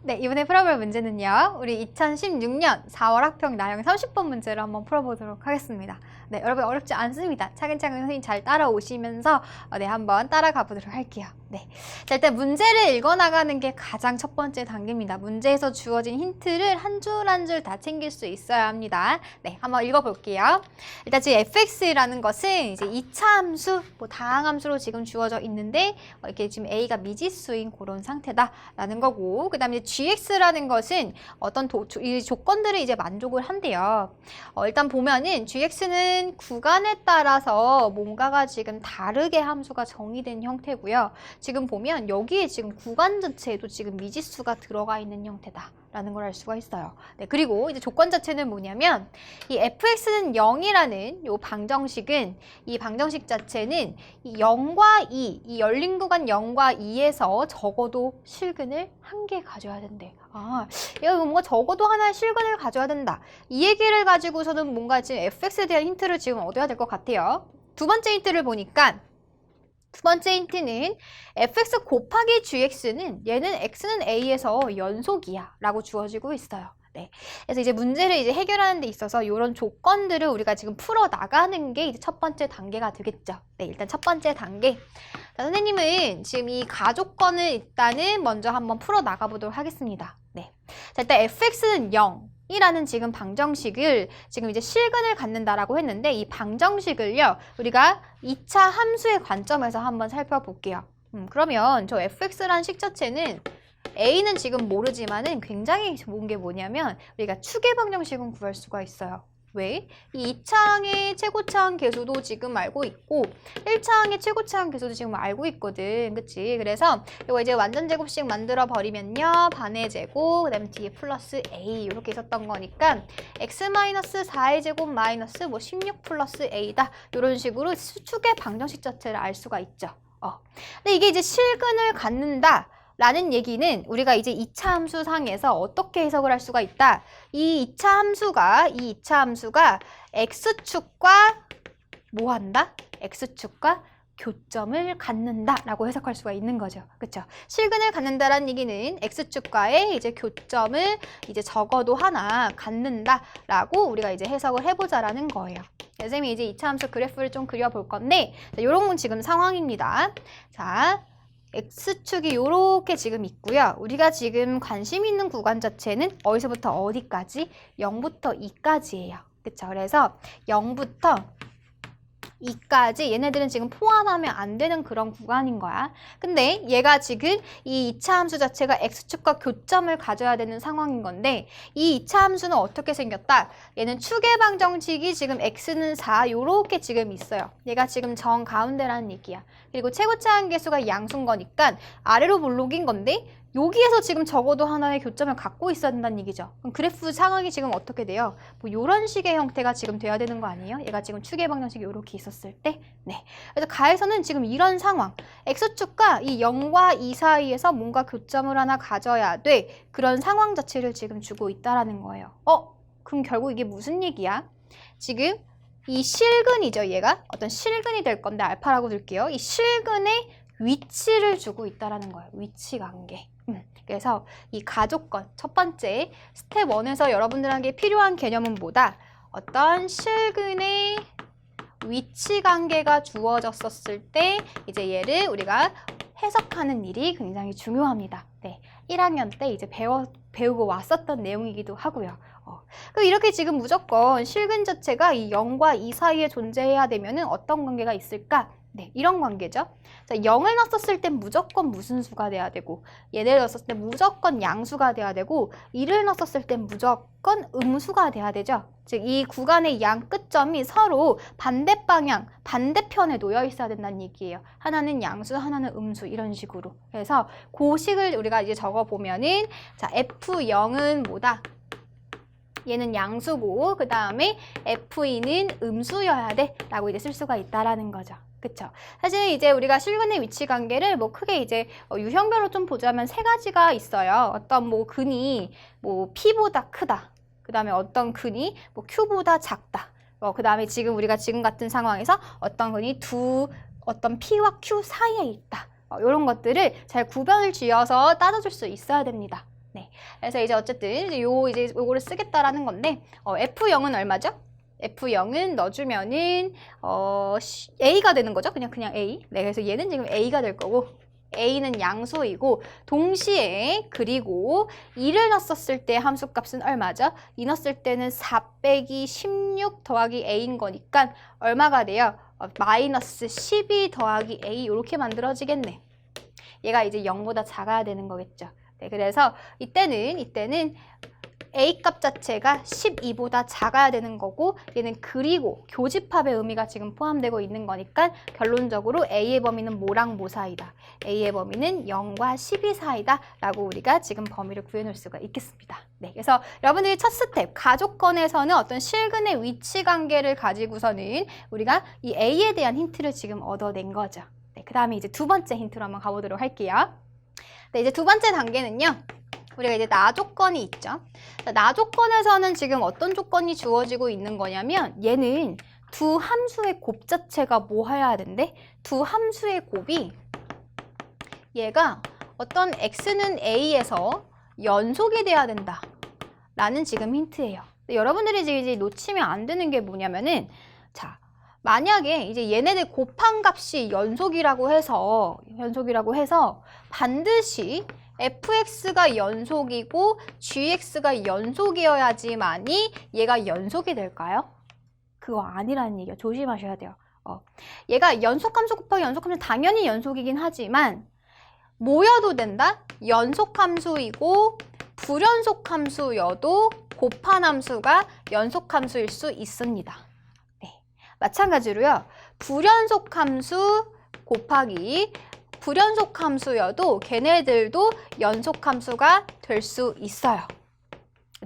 네, 이번에 풀어볼 문제는요. 우리 2016년 4월 학평 나형 30번 문제를 한번 풀어보도록 하겠습니다. 네, 여러분 어렵지 않습니다. 차근차근 선생님 잘 따라오시면서 네, 한번 따라가 보도록 할게요. 네, 자, 일단 문제를 읽어나가는 게 가장 첫 번째 단계입니다. 문제에서 주어진 힌트를 한 줄 한 줄 다 챙길 수 있어야 합니다. 네, 한번 읽어볼게요. 일단 지금 fx라는 것은 이제 2차 함수, 뭐 다항함수로 지금 주어져 있는데 이렇게 지금 a가 미지수인 그런 상태다라는 거고, 그 다음에 gx라는 것은 어떤 이 조건들을 이제 만족을 한대요. 일단 보면은 gx는 구간에 따라서 뭔가가 지금 다르게 함수가 정의된 형태고요. 지금 보면 여기에 지금 구간 자체에도 지금 미지수가 들어가 있는 형태다 라는 걸 알 수가 있어요. 네, 그리고 이제 조건 자체는 뭐냐면 이 fx는 0이라는 요 방정식은, 이 방정식 자체는 이 0과 2, 이 열린 구간 0과 2에서 적어도 실근을 한 개 가져야 된대. 이거 뭔가 적어도 하나의 실근을 가져야 된다. 이 얘기를 가지고서는 뭔가 지금 fx에 대한 힌트를 지금 얻어야 될 것 같아요. 두 번째 힌트를 보니까, 두 번째 힌트는 fx 곱하기 gx는 얘는 x는 a에서 연속이야 라고 주어지고 있어요. 네. 그래서 이제 문제를 이제 해결하는 데 있어서 이런 조건들을 우리가 지금 풀어 나가는 게 이제 첫 번째 단계가 되겠죠. 네, 일단 첫 번째 단계. 자, 선생님은 지금 이 가조건을 일단은 먼저 한번 풀어 나가 보도록 하겠습니다. 네. 자, 일단 fx는 0. 이라는 지금 방정식을 지금 이제 실근을 갖는다라고 했는데, 이 방정식을요 우리가 2차 함수의 관점에서 한번 살펴볼게요. 그러면 저 fx라는 식 자체는 a는 지금 모르지만은 굉장히 좋은 게 뭐냐면 우리가 추계 방정식은 구할 수가 있어요. 왜? 이 2차항의 최고차항 계수도 지금 알고 있고 1차항의 최고차항 계수도 지금 알고 있거든. 그치? 그래서 이거 이제 완전 제곱식 만들어 버리면요. 반의 제곱, 그 다음에 뒤에 플러스 a 이렇게 있었던 거니까 x-4의 제곱 마이너스 뭐 16 플러스 a다. 이런 식으로 추계 방정식 자체를 알 수가 있죠. 근데 이게 이제 실근을 갖는다 라는 얘기는 우리가 이제 2차 함수 상에서 어떻게 해석을 할 수가 있다. 이 2차 함수가 x축과 뭐 한다? x축과 교점을 갖는다 라고 해석할 수가 있는 거죠. 그쵸? 실근을 갖는다라는 얘기는 x축과의 이제 교점을 이제 적어도 하나 갖는다 라고 우리가 이제 해석을 해보자라는 거예요. 선생님이 이제 2차 함수 그래프를 좀 그려볼 건데, 요런 건 지금 상황입니다. 자, x축이 요렇게 지금 있고요. 우리가 지금 관심 있는 구간 자체는 어디서부터 어디까지? 0부터 2까지예요. 그쵸? 그래서 0부터 2까지 얘네들은 지금 포함하면 안 되는 그런 구간인 거야. 근데 얘가 지금 이 2차 함수 자체가 x축과 교점을 가져야 되는 상황인 건데, 이 2차 함수는 어떻게 생겼다? 얘는 추계 방정식이 지금 x는 4 요렇게 지금 있어요. 얘가 지금 정 가운데라는 얘기야. 그리고 최고차항 계수가 양수인 거니까 아래로 볼록인 건데 여기에서 지금 적어도 하나의 교점을 갖고 있어야 된다는 얘기죠. 그럼 그래프 상황이 지금 어떻게 돼요? 뭐 이런 식의 형태가 지금 돼야 되는 거 아니에요? 얘가 지금 추계 방정식이 이렇게 있었을 때. 네. 그래서 가에서는 지금 이런 상황, x축과 이 0과 2 사이에서 뭔가 교점을 하나 가져야 돼. 그런 상황 자체를 지금 주고 있다라는 거예요. 그럼 결국 이게 무슨 얘기야? 지금 이 실근이죠. 얘가 어떤 실근이 될 건데 알파라고 둘게요. 이 실근의 위치를 주고 있다라는 거예요. 위치 관계. 그래서 이 가조건, 첫 번째 스텝 1에서 여러분들에게 필요한 개념은 뭐다? 어떤 실근의 위치 관계가 주어졌었을 때 이제 얘를 우리가 해석하는 일이 굉장히 중요합니다. 네, 1학년 때 이제 배우고 왔었던 내용이기도 하고요. 그럼 이렇게 지금 무조건 실근 자체가 이 0과 2 사이에 존재해야 되면은 어떤 관계가 있을까? 네, 이런 관계죠. 자, 0을 넣었을 땐 무조건 무슨 수가 돼야 되고, 얘를 넣었을 때 무조건 양수가 돼야 되고, 2를 넣었을 땐 무조건 음수가 돼야 되죠. 즉, 이 구간의 양 끝점이 서로 반대 방향, 반대편에 놓여 있어야 된다는 얘기예요. 하나는 양수, 하나는 음수, 이런 식으로. 그래서 그 식을 우리가 이제 적어보면은, 자, F0은 뭐다? 얘는 양수고, 그 다음에 F2는 음수여야 돼 라고 이제 쓸 수가 있다라는 거죠. 그쵸? 사실 이제 우리가 실근의 위치 관계를 뭐 크게 이제 유형별로 좀 보자면 세 가지가 있어요. 어떤 뭐 근이 뭐 P보다 크다. 그 다음에 어떤 근이 뭐 Q보다 작다. 그 다음에 지금 우리가 지금 같은 상황에서 어떤 근이 어떤 P와 Q 사이에 있다. 이런 것들을 잘 구별을 지어서 따져줄 수 있어야 됩니다. 네. 그래서 이제 어쨌든 이제 요거를 쓰겠다라는 건데 F0은 얼마죠? F0은 넣어주면은 A가 되는 거죠. 그냥 A. 네, 그래서 얘는 지금 A가 될 거고 A는 양수이고 동시에 그리고 2를 넣었을 때 함수값은 얼마죠? 2 넣었을 때는 4 빼기 16 더하기 A인 거니까 얼마가 돼요? 마이너스 12 더하기 A 이렇게 만들어지겠네. 얘가 이제 0보다 작아야 되는 거겠죠. 네, 그래서 이때는 A 값 자체가 12보다 작아야 되는 거고 얘는 그리고 교집합의 의미가 지금 포함되고 있는 거니까 결론적으로 A의 범위는 뭐랑 뭐 사이다. A의 범위는 0과 12 사이다 라고 우리가 지금 범위를 구해놓을 수가 있겠습니다. 네, 그래서 여러분들이 첫 스텝 가족권에서는 어떤 실근의 위치 관계를 가지고서는 우리가 이 A에 대한 힌트를 지금 얻어낸 거죠. 네, 그 다음에 이제 두 번째 힌트로 한번 가보도록 할게요. 네, 이제 두 번째 단계는요. 우리가 이제 나 조건이 있죠. 나 조건에서는 지금 어떤 조건이 주어지고 있는 거냐면 얘는 두 함수의 곱 자체가 뭐 해야 된대? 두 함수의 곱이 얘가 어떤 x는 a에서 연속이 돼야 된다 라는 지금 힌트예요. 여러분들이 이제 놓치면 안 되는 게 뭐냐면은 자 만약에 이제 얘네들 곱한 값이 연속이라고 해서 반드시 fx가 연속이고 gx가 연속이어야지만이 얘가 연속이 될까요? 그거 아니라는 얘기야. 조심하셔야 돼요. 얘가 연속함수 곱하기 연속함수 당연히 연속이긴 하지만 뭐여도 된다? 연속함수이고 불연속함수여도 곱한 함수가 연속함수일 수 있습니다. 네. 마찬가지로요. 불연속함수 곱하기 불연속함수여도 걔네들도 연속함수가 될 수 있어요.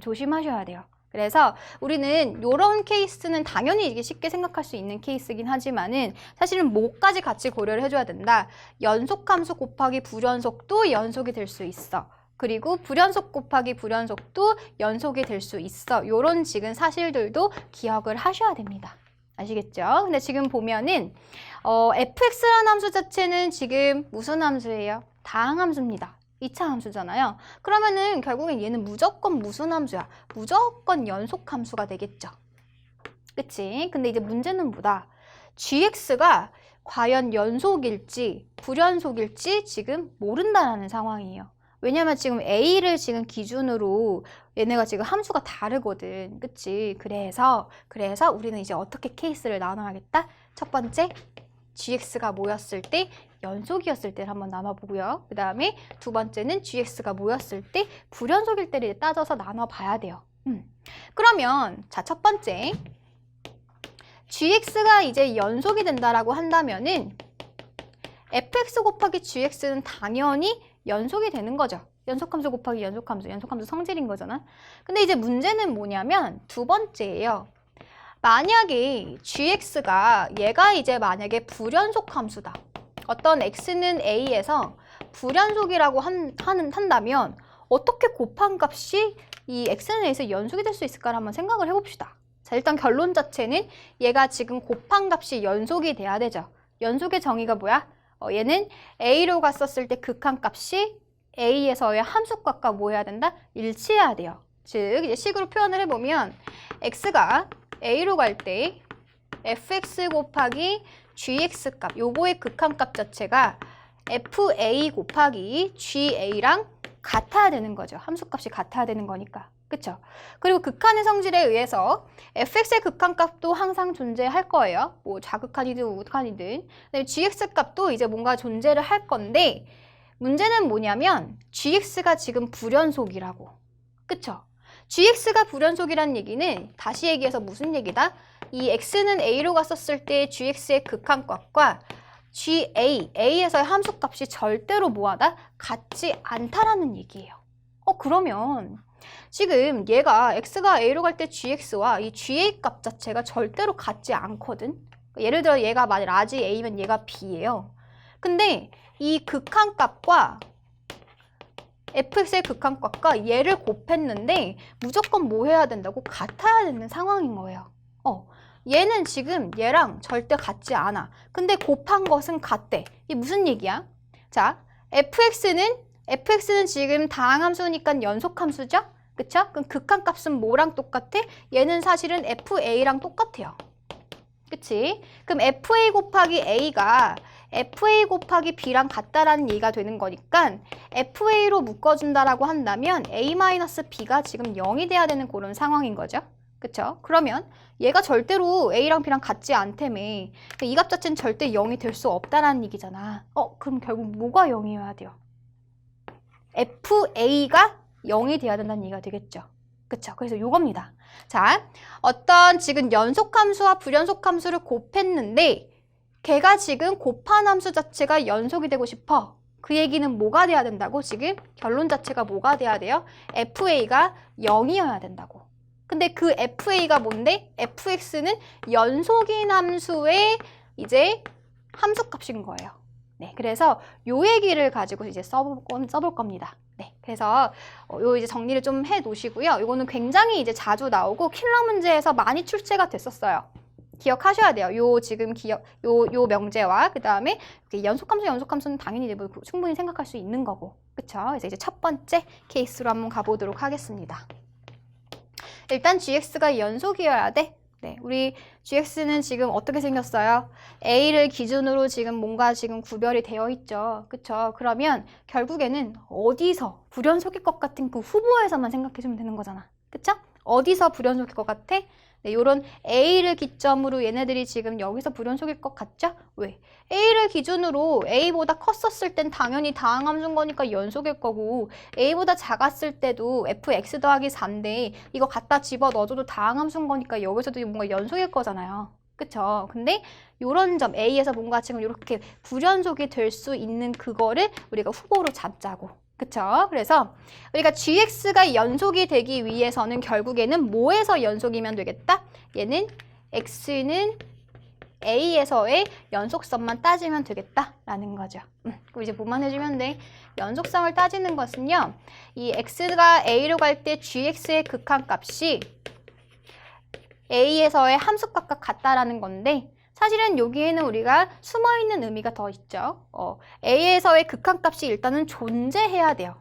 조심하셔야 돼요. 그래서 우리는 이런 케이스는 당연히 이게 쉽게 생각할 수 있는 케이스긴 하지만은 사실은 뭐까지 같이 고려를 해줘야 된다. 연속함수 곱하기 불연속도 연속이 될 수 있어. 그리고 불연속 곱하기 불연속도 연속이 될 수 있어. 이런 지금 사실들도 기억을 하셔야 됩니다. 아시겠죠? 근데 지금 보면은 fx라는 함수 자체는 지금 무슨 함수예요? 다항함수입니다. 2차 함수잖아요. 그러면은 결국엔 얘는 무조건 무슨 함수야? 무조건 연속함수가 되겠죠. 그치? 근데 이제 문제는 뭐다? gx가 과연 연속일지 불연속일지 지금 모른다라는 상황이에요. 왜냐면 지금 a를 지금 기준으로 얘네가 지금 함수가 다르거든. 그치? 그래서 우리는 이제 어떻게 케이스를 나눠야겠다? 첫 번째, gx가 뭐였을 때? 연속이었을 때를 한번 나눠보고요. 그 다음에 두 번째는 gx가 뭐였을 때? 불연속일 때를 따져서 나눠봐야 돼요. 그러면 자, 첫 번째, gx가 이제 연속이 된다라고 한다면은 fx 곱하기 gx는 당연히 연속이 되는 거죠. 연속함수 곱하기 연속함수 성질인 거잖아. 근데 이제 문제는 뭐냐면 두 번째예요. 만약에 gx가 얘가 이제 만약에 불연속함수다. 어떤 x는 a에서 불연속이라고 한다면 어떻게 곱한 값이 이 x는 a에서 연속이 될 수 있을까를 한번 생각을 해봅시다. 자, 일단 결론 자체는 얘가 지금 곱한 값이 연속이 돼야 되죠. 연속의 정의가 뭐야? 얘는 a로 갔었을 때 극한값이 a에서의 함수값과 뭐 해야 된다? 일치해야 돼요. 즉 이제 식으로 표현을 해보면 x가 a로 갈 때 fx 곱하기 gx 값, 요거의 극한값 자체가 fa 곱하기 ga랑 같아야 되는 거죠. 함수값이 같아야 되는 거니까. 그쵸? 그리고 극한의 성질에 의해서 fx의 극한값도 항상 존재할 거예요. 뭐 좌극한이든 우극한이든. 근데 gx 값도 이제 뭔가 존재를 할 건데 문제는 뭐냐면 gx가 지금 불연속이라고. 그쵸? gx가 불연속이라는 얘기는 다시 얘기해서 무슨 얘기다? 이 x는 a로 갔었을 때 gx의 극한값과 a에서의 함수값이 절대로 뭐하다? 같지 않다라는 얘기예요. 그러면 지금 얘가 x가 a로 갈 때 gx와 이 ga 값 자체가 절대로 같지 않거든. 예를 들어 얘가 만약 라지 a면 얘가 b예요. 근데 이 극한값과 fx의 극한값과 얘를 곱했는데 무조건 뭐 해야 된다고? 같아야 되는 상황인 거예요. 얘는 지금 얘랑 절대 같지 않아. 근데 곱한 것은 같대. 이게 무슨 얘기야? 자, fx는 fx는 지금 다항함수니까 연속함수죠? 그쵸? 그럼 극한값은 뭐랑 똑같아? 얘는 사실은 fa랑 똑같아요. 그치? 그럼 fa 곱하기 a가 fa 곱하기 b랑 같다라는 얘기가 되는 거니까 fa로 묶어준다라고 한다면 a-b가 지금 0이 돼야 되는 그런 상황인 거죠. 그쵸? 그러면 얘가 절대로 a랑 b랑 같지 않다며. 이 값 자체는 절대 0이 될 수 없다라는 얘기잖아. 그럼 결국 뭐가 0이어야 돼요? fa가 0이 돼야 된다는 얘기가 되겠죠. 그쵸? 그래서 요겁니다. 자, 어떤 지금 연속함수와 불연속함수를 곱했는데 걔가 지금 곱한 함수 자체가 연속이 되고 싶어. 그 얘기는 뭐가 돼야 된다고? 지금 결론 자체가 뭐가 돼야 돼요? fa가 0이어야 된다고. 근데 그 fa가 뭔데? fx는 연속인 함수의 이제 함수값인 거예요. 네, 그래서 요 얘기를 가지고 이제 써볼 겁니다. 네, 그래서 요 이제 정리를 좀 해 놓으시고요. 이거는 굉장히 이제 자주 나오고 킬러 문제에서 많이 출제가 됐었어요. 기억하셔야 돼요. 요 지금 요 명제와 그 다음에 연속함수는 당연히 이제 뭐 충분히 생각할 수 있는 거고, 그쵸? 그래서 이제 첫 번째 케이스로 한번 가보도록 하겠습니다. 일단 gx가 연속이어야 돼. 네, 우리 gx는 지금 어떻게 생겼어요? a를 기준으로 지금 뭔가 지금 구별이 되어 있죠. 그쵸? 그러면 결국에는 어디서 불연속일 것 같은 그 후보에서만 생각해주면 되는 거잖아. 그쵸? 어디서 불연속일 것 같아? 네, 요런 a를 기점으로 얘네들이 지금 여기서 불연속일 것 같죠? 왜? a를 기준으로 a보다 컸었을 땐 당연히 다항함수인 거니까 연속일 거고, a보다 작았을 때도 fx 더하기 4인데 이거 갖다 집어 넣어줘도 다항함수인 거니까 여기서도 뭔가 연속일 거잖아요. 그쵸? 근데 요런 점 a에서 뭔가 지금 이렇게 불연속이 될 수 있는 그거를 우리가 후보로 잡자고. 그쵸? 그래서 우리가 gx가 연속이 되기 위해서는 결국에는 뭐에서 연속이면 되겠다? 얘는 x는 a에서의 연속성만 따지면 되겠다라는 거죠. 그럼 이제 뭐만 해주면 돼? 연속성을 따지는 것은요, 이 x가 a로 갈 때 gx의 극한값이 a에서의 함수값과 같다라는 건데, 사실은 여기에는 우리가 숨어있는 의미가 더 있죠. a에서의 극한값이 일단은 존재해야 돼요.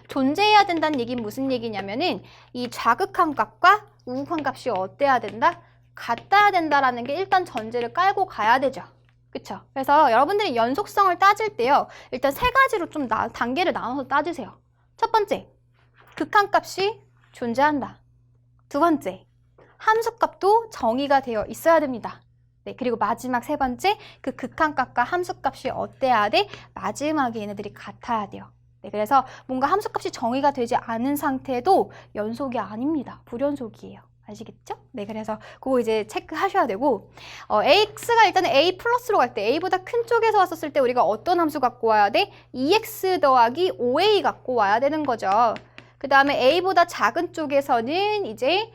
존재해야 된다는 얘기는 무슨 얘기냐면은 이 좌극한 값과 우극한 값이 어때야 된다? 같아야 된다라는 게 일단 전제를 깔고 가야 되죠. 그쵸? 그래서 여러분들이 연속성을 따질 때요, 일단 세 가지로 좀 단계를 나눠서 따지세요. 첫 번째, 극한값이 존재한다. 두 번째, 함수값도 정의가 되어 있어야 됩니다. 네, 그리고 마지막 세 번째, 그 극한값과 함수값이 어때야 돼? 마지막에 얘네들이 같아야 돼요. 네, 그래서 뭔가 함수값이 정의가 되지 않은 상태도 연속이 아닙니다. 불연속이에요. 아시겠죠? 네, 그래서 그거 이제 체크하셔야 되고, ax가 일단은 a 플러스로 갈 때, a보다 큰 쪽에서 왔었을 때 우리가 어떤 함수 갖고 와야 돼? 2x 더하기 5a 갖고 와야 되는 거죠. 그 다음에 a보다 작은 쪽에서는 이제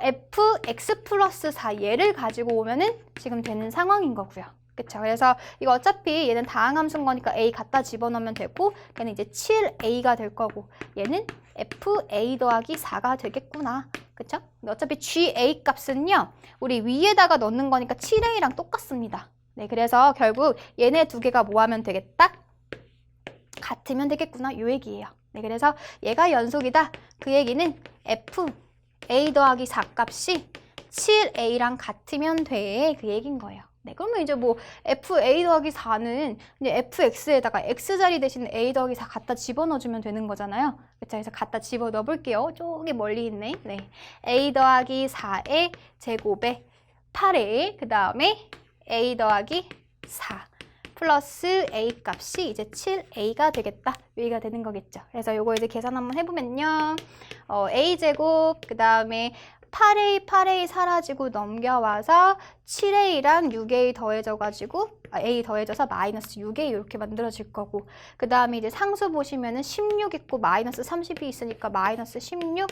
fx 플러스 4 얘를 가지고 오면은 지금 되는 상황인 거고요. 그쵸? 그래서 이거 어차피 얘는 다항함수인 거니까 a 갖다 집어넣으면 되고, 걔는 이제 7a가 될 거고, 얘는 fa 더하기 4가 되겠구나. 그쵸? 근데 어차피 ga 값은요, 우리 위에다가 넣는 거니까 7a랑 똑같습니다. 네, 그래서 결국 얘네 두 개가 뭐 하면 되겠다? 같으면 되겠구나. 요 얘기예요. 네, 그래서 얘가 연속이다. 그 얘기는 fa 더하기 4 값이 7a랑 같으면 돼. 그 얘기인 거예요. 네, 그러면 이제 뭐 fa 더하기 4는 이제 fx에다가 x자리 대신 a 더하기 4 갖다 집어넣어주면 되는 거잖아요. 그쵸? 그래서 갖다 집어넣어 볼게요. 저기 멀리 있네. 네, a 더하기 4의 제곱에 8에 그 다음에 a 더하기 4 플러스 a 값이 이제 7a가 되겠다. 여기가 되는 거겠죠. 그래서 요거 이제 계산 한번 해보면요, a제곱 그 다음에 8a 사라지고 넘겨와서 7a랑 6a 더해져가지고 a 더해져서 마이너스 6a 이렇게 만들어질 거고, 그 다음에 이제 상수 보시면은 16 있고 마이너스 30이 있으니까 마이너스 16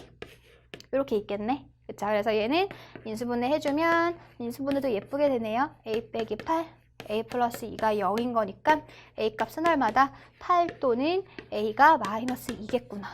이렇게 있겠네. 그쵸? 그래서 얘는 인수분해 해주면 인수분해도 예쁘게 되네요. a 빼기 8 a 플러스 2가 0인 거니까 a 값은 얼마다? 8 또는 a가 마이너스 2겠구나.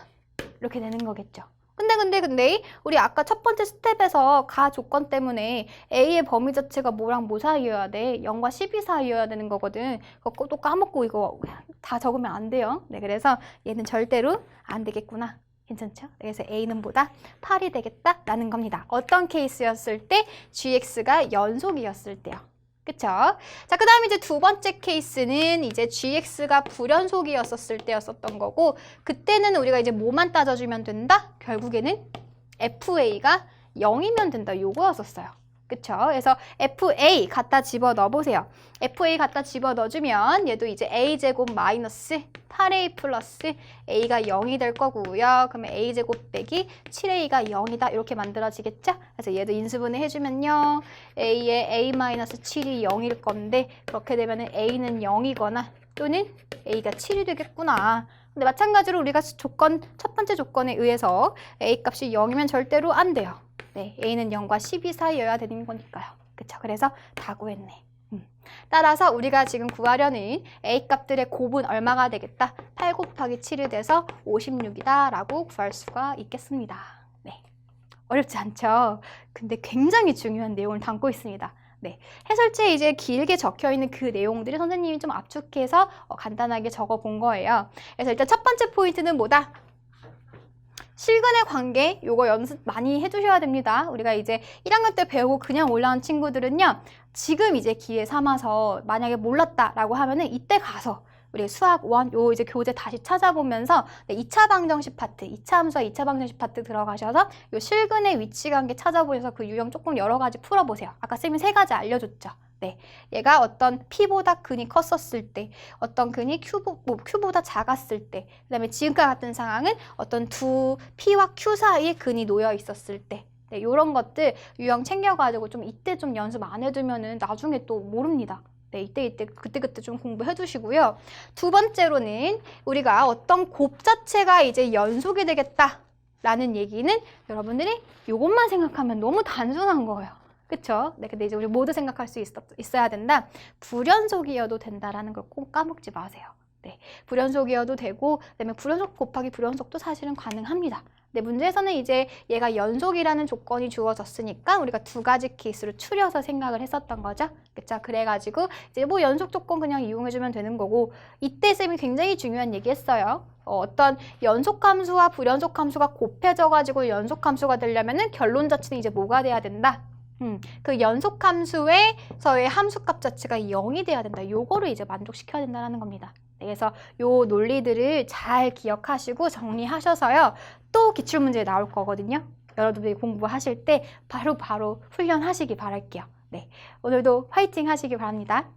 이렇게 되는 거겠죠. 근데 우리 아까 첫 번째 스텝에서 가 조건 때문에 A의 범위 자체가 뭐랑 뭐 사이여야 돼? 0과 12 사이여야 되는 거거든. 그거 또 까먹고 이거 다 적으면 안 돼요. 네, 그래서 얘는 절대로 안 되겠구나. 괜찮죠? 그래서 A는 보다 8이 되겠다라는 겁니다. 어떤 케이스였을 때? GX가 연속이었을 때요. 그쵸? 자, 그 다음에 이제 두 번째 케이스는 이제 GX가 불연속이었을 때였었던 거고, 그때는 우리가 이제 뭐만 따져주면 된다? 결국에는 FA가 0이면 된다. 요거였었어요. 그쵸? 그래서 FA 갖다 집어 넣어보세요. FA 갖다 집어 넣어주면 얘도 이제 A제곱 마이너스 8A 플러스 A가 0이 될 거고요. 그러면 A제곱 빼기 7A가 0이다. 이렇게 만들어지겠죠? 그래서 얘도 인수분해 해주면요. A의 A-7이 0일 건데 그렇게 되면 A는 0이거나 또는 A가 7이 되겠구나. 근데 마찬가지로 우리가 첫 번째 조건에 의해서 A 값이 0이면 절대로 안 돼요. 네, A는 0과 12 사이여야 되는 거니까요. 그쵸? 그래서 다 구했네. 따라서 우리가 지금 구하려는 A 값들의 곱은 얼마가 되겠다? 8 곱하기 7이 돼서 56이다 라고 구할 수가 있겠습니다. 네, 어렵지 않죠? 근데 굉장히 중요한 내용을 담고 있습니다. 네, 해설지에 이제 길게 적혀있는 그 내용들을 선생님이 좀 압축해서 간단하게 적어본 거예요. 그래서 일단 첫 번째 포인트는 뭐다? 실근의 관계, 요거 연습 많이 해주셔야 됩니다. 우리가 이제 1학년 때 배우고 그냥 올라온 친구들은요, 지금 이제 기회 삼아서 만약에 몰랐다라고 하면은 이때 가서 우리 수학 1, 요 이제 교재 다시 찾아보면서 2차 방정식 파트, 2차 함수와 2차 방정식 파트 들어가셔서 요 실근의 위치 관계 찾아보셔서 그 유형 조금 여러 가지 풀어보세요. 아까 쌤이 3가지 알려줬죠. 네, 얘가 어떤 P보다 근이 컸었을 때, 어떤 근이 Q보다 작았을 때, 그 다음에 지금과 같은 상황은 어떤 두 P와 Q 사이에 근이 놓여 있었을 때, 네, 요런 것들 유형 챙겨가지고 좀 이때 좀 연습 안 해두면은 나중에 또 모릅니다. 네, 그때 좀 공부해 주시고요. 두 번째로는 우리가 어떤 곱 자체가 이제 연속이 되겠다라는 얘기는 여러분들이 요것만 생각하면 너무 단순한 거예요. 그쵸? 네, 근데 이제 우리 모두 생각할 수 있어야 된다. 불연속이어도 된다라는 걸 꼭 까먹지 마세요. 네, 불연속이어도 되고, 그다음에 불연속 곱하기 불연속도 사실은 가능합니다. 네, 문제에서는 이제 얘가 연속이라는 조건이 주어졌으니까 우리가 2가지 케이스로 추려서 생각을 했었던 거죠. 그쵸? 그래가지고 이제 뭐 연속 조건 그냥 이용해주면 되는 거고, 이때 쌤이 굉장히 중요한 얘기 했어요. 어떤 연속함수와 불연속함수가 곱해져가지고 연속함수가 되려면은 결론 자체는 이제 뭐가 돼야 된다? 그 연속함수에서의 함수값 자체가 0이 돼야 된다. 요거를 이제 만족시켜야 된다는 겁니다. 그래서 요 논리들을 잘 기억하시고 정리하셔서요. 또 기출문제에 나올 거거든요. 여러분들이 공부하실 때 바로 훈련하시기 바랄게요. 네, 오늘도 화이팅 하시기 바랍니다.